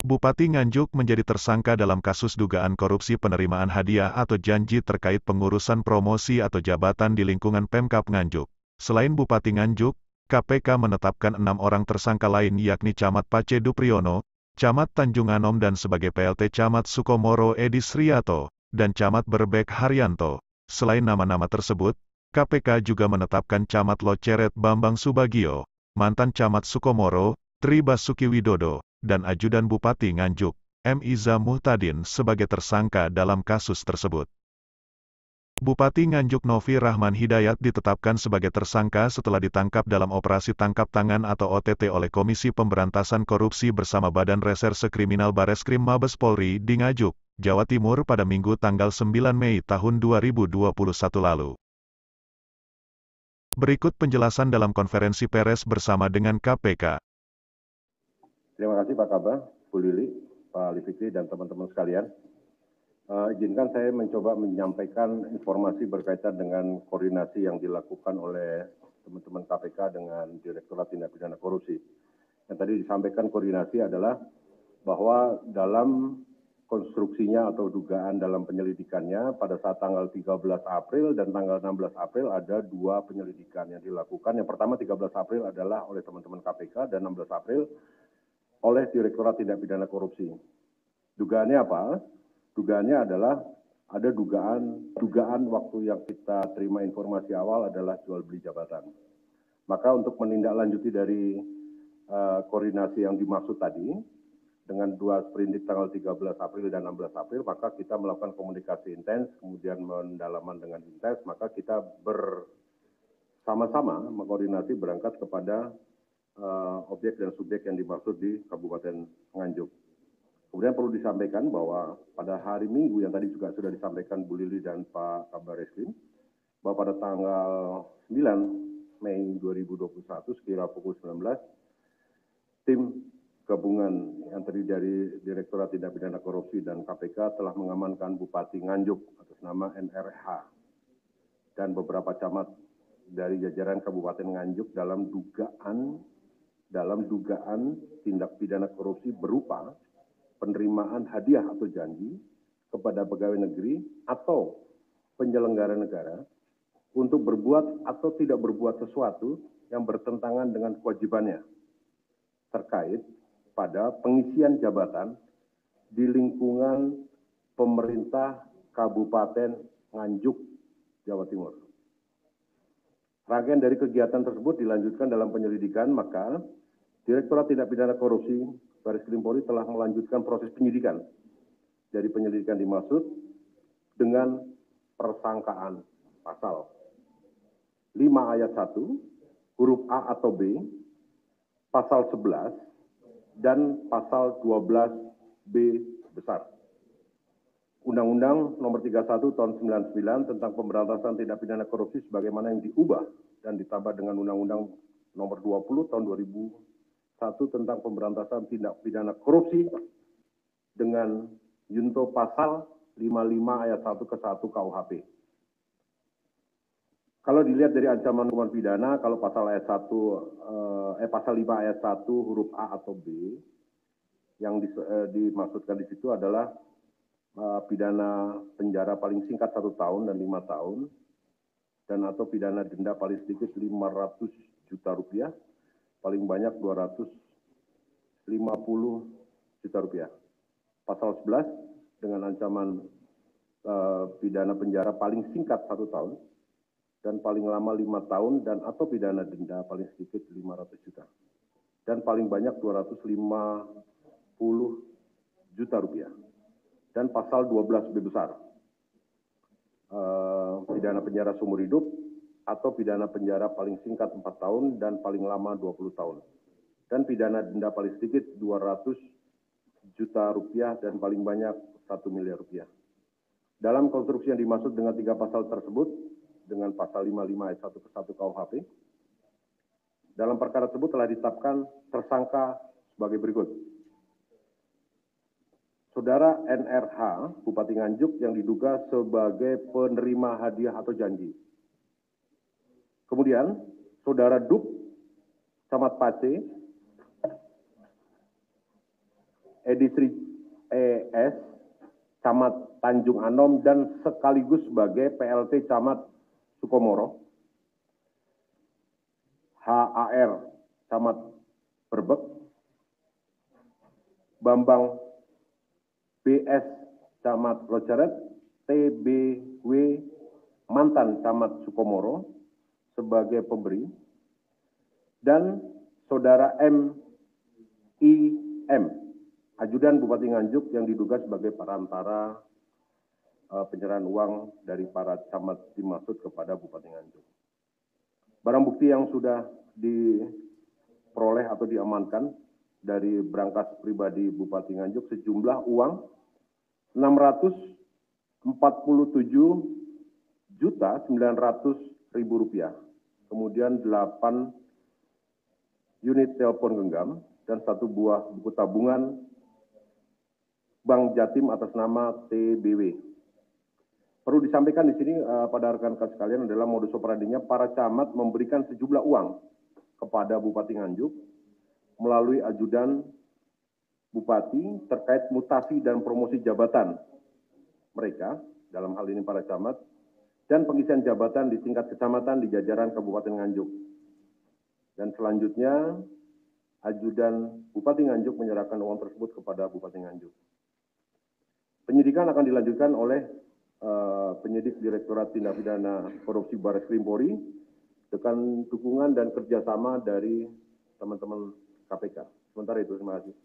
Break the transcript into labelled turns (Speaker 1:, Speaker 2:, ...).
Speaker 1: Bupati Nganjuk menjadi tersangka dalam kasus dugaan korupsi penerimaan hadiah atau janji terkait pengurusan promosi atau jabatan di lingkungan Pemkab Nganjuk. Selain Bupati Nganjuk, KPK menetapkan 6 orang tersangka lain yakni Camat Pace Dupriyono, Camat Tanjung Anom dan sebagai PLT Camat Sukomoro Edi Sriyato, dan Camat Berbek Haryanto. Selain nama-nama tersebut, KPK juga menetapkan Camat Loceret Bambang Subagio, mantan Camat Sukomoro, Tri Basuki Widodo, dan Ajudan Bupati Nganjuk, M. Iza Muhtadin sebagai tersangka dalam kasus tersebut. Bupati Nganjuk Novi Rahman Hidayat ditetapkan sebagai tersangka setelah ditangkap dalam operasi tangkap tangan atau OTT oleh Komisi Pemberantasan Korupsi bersama Badan Reserse Kriminal Bareskrim Mabes Polri di Nganjuk, Jawa Timur pada Minggu tanggal 9 Mei tahun 2021 lalu. Berikut penjelasan dalam konferensi pers bersama dengan KPK.
Speaker 2: Terima kasih Pak Kabah, Bu Lili, Pak Ali Fikri, dan teman-teman sekalian. Izinkan saya mencoba menyampaikan informasi berkaitan dengan koordinasi yang dilakukan oleh teman-teman KPK dengan Direktorat Tindak Pidana Korupsi. Yang tadi disampaikan koordinasi adalah bahwa dalam konstruksinya atau dugaan dalam penyelidikannya pada saat tanggal 13 April dan tanggal 16 April ada 2 penyelidikan yang dilakukan. Yang pertama 13 April adalah oleh teman-teman KPK dan 16 April oleh Direktorat Tindak Pidana Korupsi. Dugaannya apa? Dugaannya adalah ada dugaan waktu yang kita terima informasi awal adalah jual beli jabatan. Maka untuk menindaklanjuti dari koordinasi yang dimaksud tadi, dengan 2 sprindik tanggal 13 April dan 16 April, maka kita melakukan komunikasi intens, kemudian pendalaman dengan intens, maka kita bersama-sama mengkoordinasi berangkat kepada objek dan subjek yang dimaksud di Kabupaten Nganjuk. Kemudian perlu disampaikan bahwa pada hari Minggu yang tadi juga sudah disampaikan Bu Lili dan Pak Kabar Eskrim, bahwa pada tanggal 9 Mei 2021 sekira pukul 19, tim gabungan yang terdiri dari Direktorat Tindak Pidana Korupsi dan KPK telah mengamankan Bupati Nganjuk atas nama NRH dan beberapa camat dari jajaran Kabupaten Nganjuk dalam dugaan tindak pidana korupsi berupa penerimaan hadiah atau janji kepada pegawai negeri atau penyelenggara negara untuk berbuat atau tidak berbuat sesuatu yang bertentangan dengan kewajibannya terkait pada pengisian jabatan di lingkungan pemerintah Kabupaten Nganjuk, Jawa Timur. Rangkaian dari kegiatan tersebut dilanjutkan dalam penyelidikan, maka Direktorat Tindak Pidana Korupsi Bareskrim Polri telah melanjutkan proses penyidikan dari penyelidikan dimaksud dengan persangkaan pasal 5 ayat 1, huruf A atau B, pasal 11, dan pasal 12B besar. Undang-Undang Nomor 31 Tahun 99 tentang Pemberantasan Tindak Pidana Korupsi sebagaimana yang diubah dan ditambah dengan Undang-Undang Nomor 20 Tahun 2001 tentang Pemberantasan Tindak Pidana Korupsi dengan junto pasal 55 ayat 1 ke 1 KUHP. Kalau dilihat dari ancaman hukuman pidana, kalau pasal ayat 1 pasal 5 ayat 1 huruf A atau B yang dimaksudkan di situ adalah pidana penjara paling singkat 1 tahun dan 5 tahun, dan atau pidana denda paling sedikit 500 juta rupiah, paling banyak 250 juta rupiah. Pasal 11 dengan ancaman pidana penjara paling singkat 1 tahun dan paling lama 5 tahun, dan atau pidana denda paling sedikit 500 juta dan paling banyak 250 juta rupiah. Dan pasal 12B besar, pidana penjara seumur hidup atau pidana penjara paling singkat 4 tahun dan paling lama 20 tahun. Dan pidana denda paling sedikit 200 juta rupiah dan paling banyak 1 miliar rupiah. Dalam konstruksi yang dimaksud dengan 3 pasal tersebut, dengan pasal 55 ayat 1 ke 1 KUHP, dalam perkara tersebut telah ditetapkan tersangka sebagai berikut. Saudara NRH, Bupati Nganjuk yang diduga sebagai penerima hadiah atau janji. Kemudian, Saudara Dup, Camat Pace, Edisri ES, Camat Tanjung Anom, dan sekaligus sebagai PLT Camat Sukomoro, HAR Camat Berbek, Bambang BS Camat Lojaret, TBW mantan Camat Sukomoro sebagai pemberi, dan Saudara MIM, Ajudan Bupati Nganjuk yang diduga sebagai perantara penyerahan uang dari para camat dimaksud kepada Bupati Nganjuk. Barang bukti yang sudah diperoleh atau diamankan dari berangkas pribadi Bupati Nganjuk sejumlah uang Rp647.900.000, kemudian 8 unit telepon genggam, dan 1 buah buku tabungan Bank Jatim atas nama TBW. Perlu disampaikan di sini pada rekan-rekan sekalian adalah modus operandinya para camat memberikan sejumlah uang kepada Bupati Nganjuk melalui ajudan Bupati terkait mutasi dan promosi jabatan mereka, dalam hal ini para camat, dan pengisian jabatan di tingkat kecamatan di jajaran Kabupaten Nganjuk. Dan selanjutnya, ajudan Bupati Nganjuk menyerahkan uang tersebut kepada Bupati Nganjuk. Penyidikan akan dilanjutkan oleh penyidik Direktorat Tindak Pidana Korupsi Barreskrim Polri dengan dukungan dan kerjasama dari teman-teman KPK. Sementara itu, terima kasih.